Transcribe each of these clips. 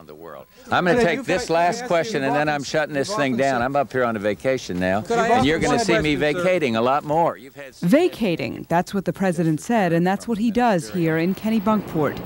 the world. I'm going to take this last question and then I'm shutting this thing down. I'm up here on a vacation now, and you're going to see me vacating a lot more. Vacating, that's what the president said, and that's what he does here in Kennebunkport.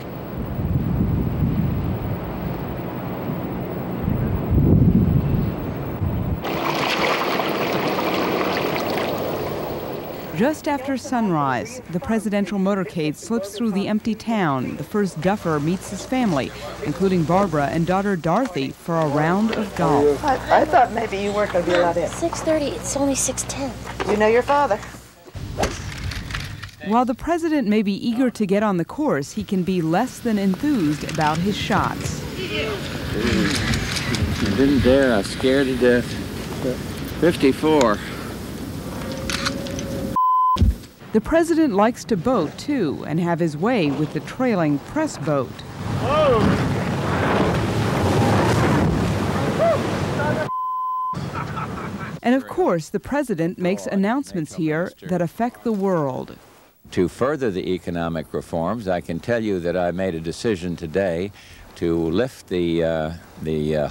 Just after sunrise, the presidential motorcade slips through the empty town. The first duffer meets his family, including Barbara and daughter Dorothy, for a round of golf. I thought maybe you weren't going to be allowed in. 6:30, it's only 6:10. You know your father. While the president may be eager to get on the course, he can be less than enthused about his shots. I didn't dare, I was scared to death. 54. The president likes to boat, too, and have his way with the trailing press boat. And of course, the president makes announcements here that affect the world. To further the economic reforms, I can tell you that I made a decision today to lift the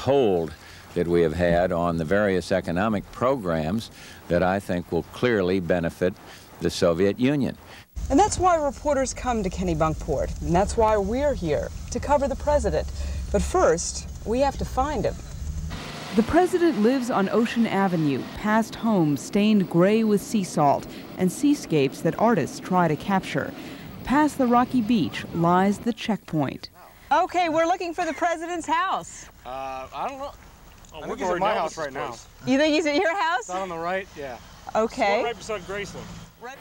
hold that we have had on the various economic programs that I think will clearly benefit the Soviet Union. And that's why reporters come to Kennebunkport, and that's why we're here, to cover the president. But first, we have to find him. The president lives on Ocean Avenue, past homes stained gray with sea salt and seascapes that artists try to capture. Past the rocky beach lies the checkpoint. Okay, we're looking for the president's house. I don't know. I think he's at my house right now. You think he's at your house? Down on the right, yeah. Okay. Right beside Graceland.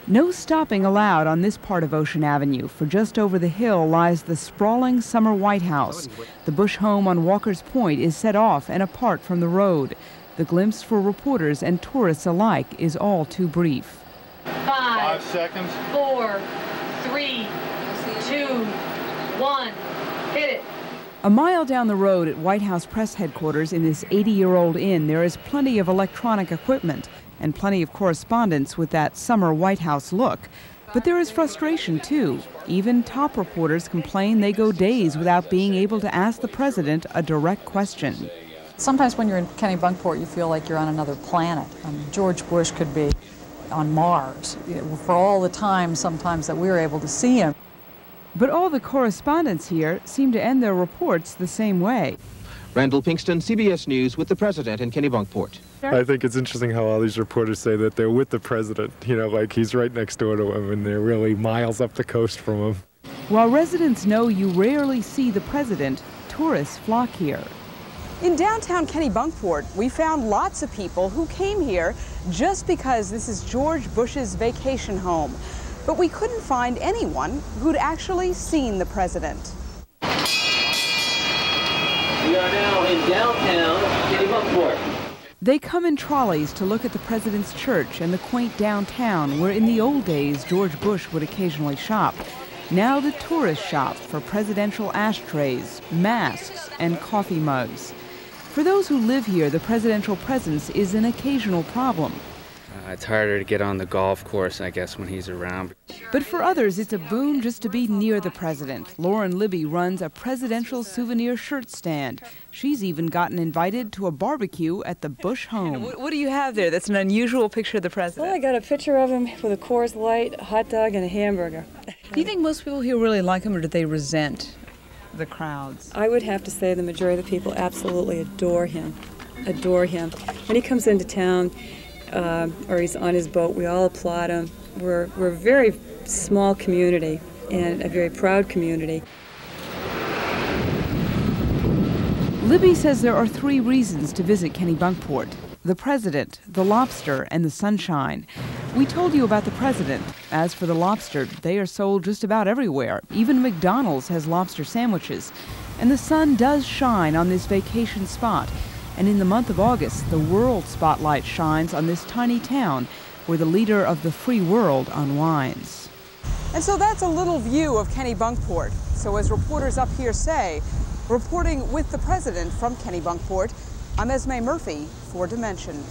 No stopping allowed on this part of Ocean Avenue, for just over the hill lies the sprawling summer White House. The Bush home on Walker's Point is set off and apart from the road. The glimpse for reporters and tourists alike is all too brief. 5 seconds. 4, 3, 2, 1. Hit it. A mile down the road at White House press headquarters in this 80-year-old inn, there is plenty of electronic equipment and plenty of correspondence with that summer White House look. But there is frustration, too. Even top reporters complain they go days without being able to ask the president a direct question. Sometimes when you're in Kennebunkport, you feel like you're on another planet. George Bush could be on Mars for all the time sometimes that we were able to see him. But all the correspondents here seem to end their reports the same way. Randall Pinkston, CBS News, with the president in Kennebunkport. I think it's interesting how all these reporters say that they're with the president, you know, like he's right next door to him and they're really miles up the coast from him. While residents know you rarely see the president, tourists flock here. In downtown Kennebunkport, we found lots of people who came here just because this is George Bush's vacation home. But we couldn't find anyone who'd actually seen the president. We are now in downtown Kennebunkport. They come in trolleys to look at the president's church and the quaint downtown where in the old days George Bush would occasionally shop. Now the tourist shop for presidential ashtrays, masks, and coffee mugs. For those who live here, the presidential presence is an occasional problem. It's harder to get on the golf course, I guess, when he's around. But for others, it's a boon just to be near the president. Lauren Libby runs a presidential souvenir shirt stand. She's even gotten invited to a barbecue at the Bush home. What do you have there? That's an unusual picture of the president. Well, I got a picture of him with a Coors Light, a hot dog, and a hamburger. Do you think most people here really like him, or do they resent the crowds? I would have to say the majority of the people absolutely adore him. Adore him. When he comes into town, or he's on his boat, we all applaud him. We're a very small community and a very proud community. Libby says there are 3 reasons to visit Kennebunkport: the president, the lobster, and the sunshine. We told you about the president. As for the lobster, they are sold just about everywhere. Even McDonald's has lobster sandwiches. And the sun does shine on this vacation spot. And in the month of August, the world spotlight shines on this tiny town where the leader of the free world unwinds. And so that's a little view of Kennebunkport. So as reporters up here say, reporting with the president from Kennebunkport, I'm Esme Murphy for Dimension.